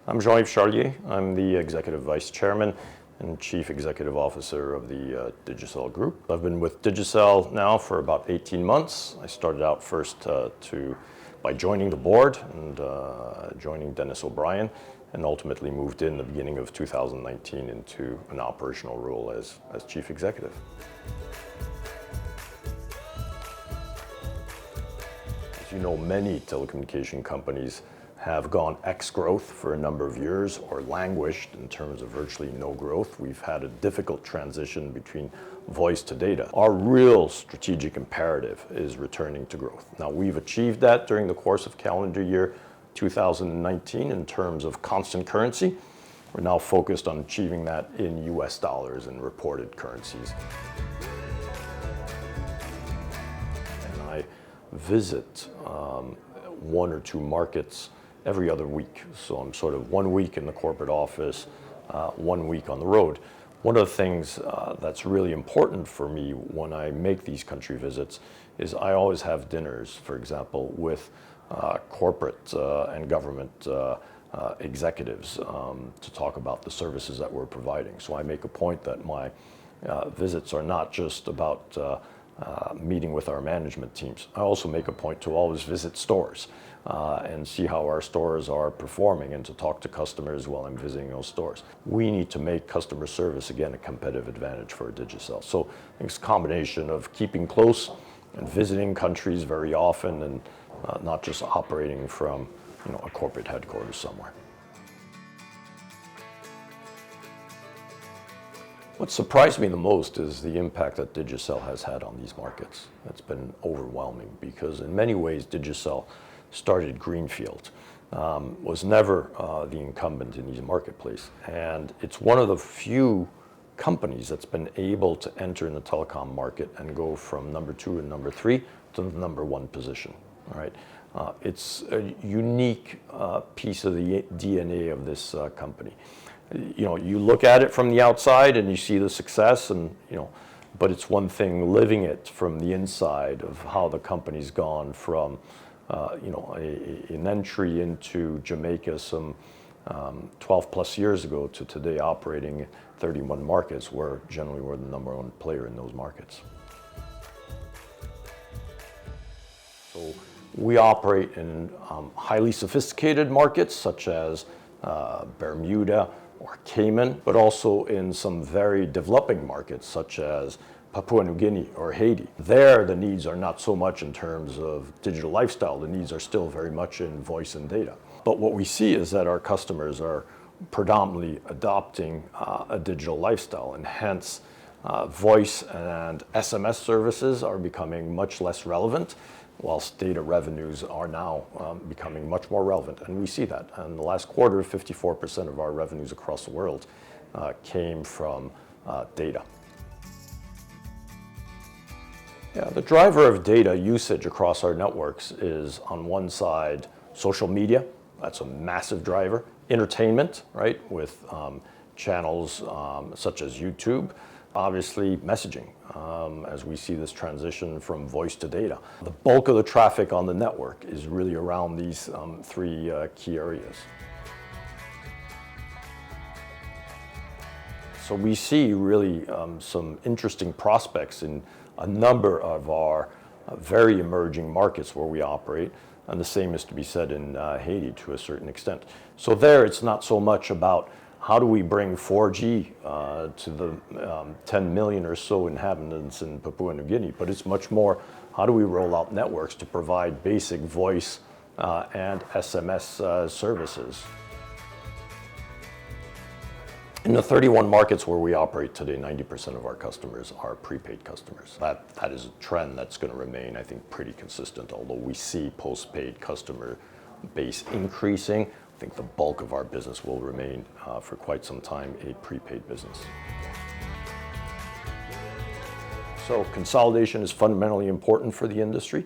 I'm Jean-Yves Charlier. I'm the Executive Vice Chairman and Chief Executive Officer of the Digicel Group. I've been with Digicel now for about 18 months. I started out first by joining the board and joining Dennis O'Brien, and ultimately moved in the beginning of 2019 into an operational role as Chief Executive. As you know, many telecommunication companies have gone ex-growth for a number of years or languished in terms of virtually no growth. We've had a difficult transition between voice to data. Our real strategic imperative is returning to growth. Now, we've achieved that during the course of calendar year 2019 in terms of constant currency. We're now focused on achieving that in US dollars and reported currencies. And I visit one or two markets every other week. So I'm sort of 1 week in the corporate office, 1 week on the road. One of the things that's really important for me when I make these country visits is I always have dinners, for example, with corporate and government executives to talk about the services that we're providing. So I make a point that my visits are not just about meeting with our management teams. I also make a point to always visit stores and see how our stores are performing and to talk to customers while I'm visiting those stores. We need to make customer service, again, a competitive advantage for Digicel. So I think it's a combination of keeping close and visiting countries very often and not just operating from a corporate headquarters somewhere. What surprised me the most is the impact that Digicel has had on these markets. It's been overwhelming because in many ways Digicel started greenfield, was never the incumbent in these marketplaces. And it's one of the few companies that's been able to enter in the telecom market and go from number 2 and number 3 to the number 1 position. Right? It's a unique piece of the DNA of this company. You look at it from the outside and you see the success, and but it's one thing living it from the inside of how the company's gone from an entry into Jamaica some 12 plus years ago to today operating in 31 markets, where generally we're the number 1 player in those markets. So we operate in highly sophisticated markets such as Bermuda or Cayman, but also in some very developing markets such as Papua New Guinea or Haiti. There, the needs are not so much in terms of digital lifestyle. The needs are still very much in voice and data. But what we see is that our customers are predominantly adopting a digital lifestyle, and hence voice and SMS services are becoming much less relevant, whilst data revenues are now becoming much more relevant. And we see that. In the last quarter, 54% of our revenues across the world came from data. Yeah, the driver of data usage across our networks is, on one side, social media. That's a massive driver. Entertainment, right, with channels such as YouTube. Obviously, messaging, as we see this transition from voice to data. The bulk of the traffic on the network is really around these 3 key areas. So we see really some interesting prospects in a number of our very emerging markets where we operate, and the same is to be said in Haiti to a certain extent. So there, it's not so much about how do we bring 4G to the 10 million or so inhabitants in Papua New Guinea, but it's much more how do we roll out networks to provide basic voice and SMS services. In the 31 markets where we operate today, 90% of our customers are prepaid customers. That is a trend that's going to remain, I think, pretty consistent, although we see postpaid customer base increasing. I think the bulk of our business will remain for quite some time a prepaid business. So consolidation is fundamentally important for the industry.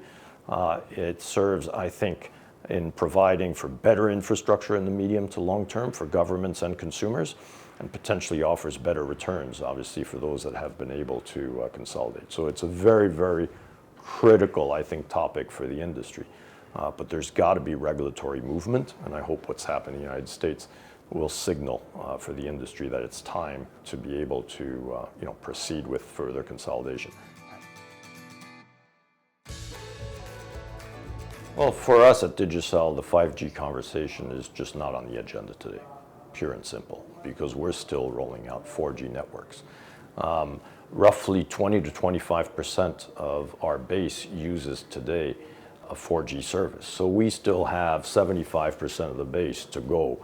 It serves, I think, in providing for better infrastructure in the medium to long term for governments and consumers, and potentially offers better returns, obviously, for those that have been able to consolidate. So it's a very, very critical, I think, topic for the industry. But there's got to be regulatory movement, and I hope what's happened in the United States will signal for the industry that it's time to be able to proceed with further consolidation. Well, for us at Digicel, the 5G conversation is just not on the agenda today, pure and simple, because we're still rolling out 4G networks. Roughly 20 to 25% of our base uses today a 4G service. So we still have 75% of the base to go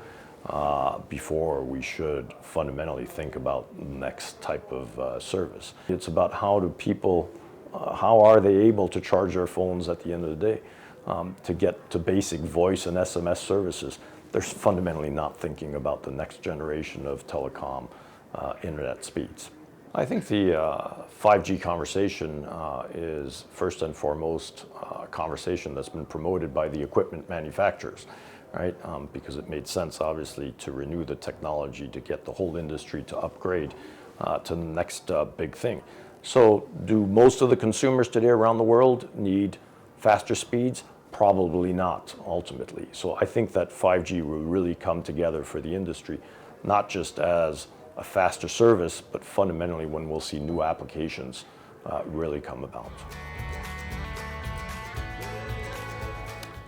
before we should fundamentally think about the next type of service. It's about how are they able to charge their phones at the end of the day to get to basic voice and SMS services. They're fundamentally not thinking about the next generation of telecom internet speeds. I think the 5G conversation is first and foremost a conversation that's been promoted by the equipment manufacturers, right? Because it made sense, obviously, to renew the technology to get the whole industry to upgrade to the next big thing. So do most of the consumers today around the world need faster speeds? Probably not, ultimately. So I think that 5G will really come together for the industry, not just as a faster service, but fundamentally when we'll see new applications really come about.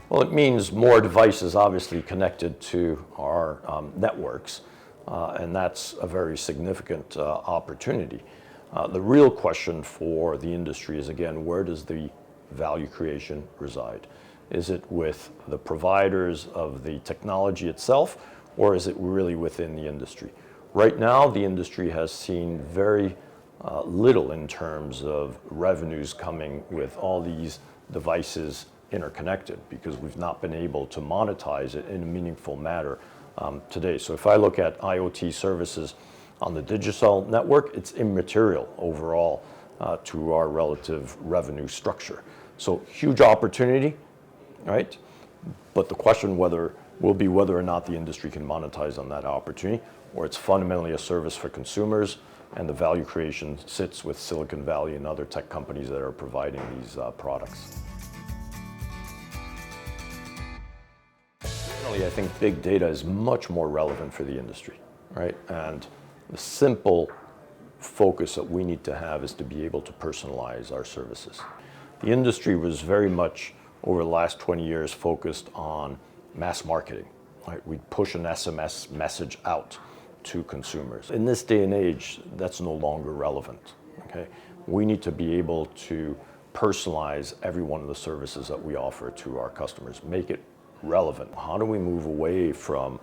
Well, it means more devices obviously connected to our networks, and that's a very significant opportunity. The real question for the industry is, again, where does the value creation reside? Is it with the providers of the technology itself, or is it really within the industry? Right now, the industry has seen very little in terms of revenues coming with all these devices interconnected, because we've not been able to monetize it in a meaningful manner today. So if I look at IoT services on the Digicel network, it's immaterial overall to our relative revenue structure. So huge opportunity, right? But the question will be whether or not the industry can monetize on that opportunity, or it's fundamentally a service for consumers, and the value creation sits with Silicon Valley and other tech companies that are providing these products. Generally, I think big data is much more relevant for the industry, right? And the simple focus that we need to have is to be able to personalize our services. The industry was very much, over the last 20 years, focused on mass marketing, right? We'd push an SMS message out to consumers. In this day and age, that's no longer relevant, okay? We need to be able to personalize every one of the services that we offer to our customers, make it relevant. How do we move away from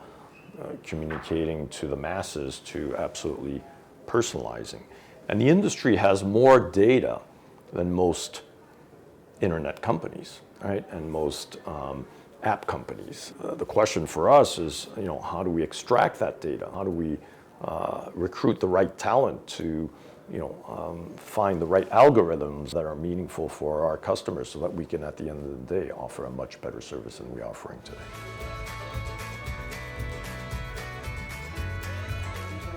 communicating to the masses to absolutely personalizing? And the industry has more data than most internet companies, right? And most app companies. The question for us is, how do we extract that data? How do we recruit the right talent to, find the right algorithms that are meaningful for our customers, so that we can, at the end of the day, offer a much better service than we're offering today.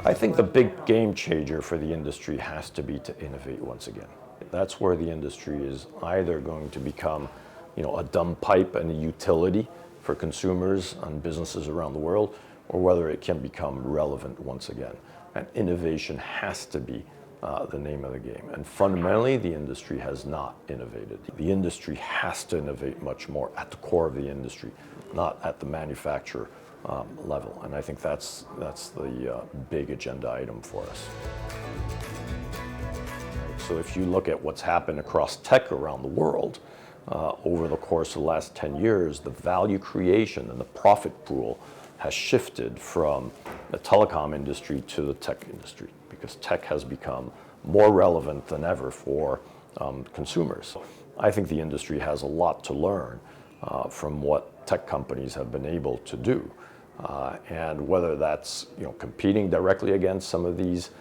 I think the big game changer for the industry has to be to innovate once again. That's where the industry is either going to become, a dumb pipe and a utility for consumers and businesses around the world, or whether it can become relevant once again. And innovation has to be the name of the game. And fundamentally, the industry has not innovated. The industry has to innovate much more at the core of the industry, not at the manufacturer level. And I think that's the big agenda item for us. So if you look at what's happened across tech around the world over the course of the last 10 years, the value creation and the profit pool has shifted from the telecom industry to the tech industry, because tech has become more relevant than ever for consumers. I think the industry has a lot to learn from what tech companies have been able to do. And whether that's competing directly against some of these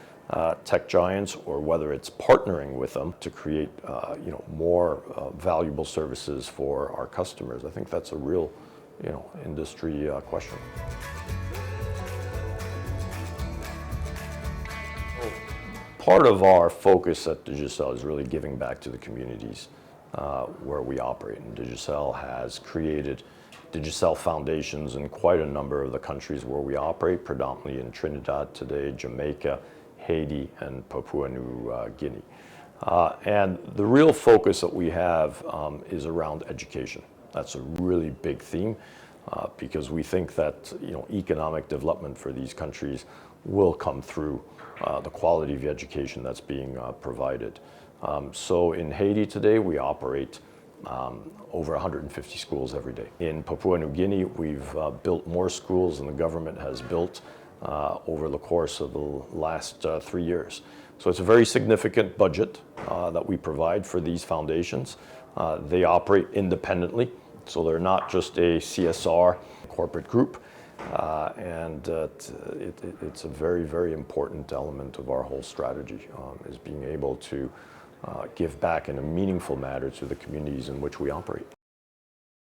tech giants, or whether it's partnering with them to create more valuable services for our customers, I think that's a real industry question. Part of our focus at Digicel is really giving back to the communities where we operate. And Digicel has created Digicel foundations in quite a number of the countries where we operate, predominantly in Trinidad today, Jamaica, Haiti, and Papua New Guinea. And the real focus that we have is around education. That's a really big theme because we think that economic development for these countries will come through the quality of the education that's being provided. So in Haiti today, we operate over 150 schools every day. In Papua New Guinea, we've built more schools than the government has built over the course of the last 3 years. So it's a very significant budget that we provide for these foundations. They operate independently, so they're not just a CSR corporate group. And it's a very, very important element of our whole strategy, is being able to give back in a meaningful manner to the communities in which we operate.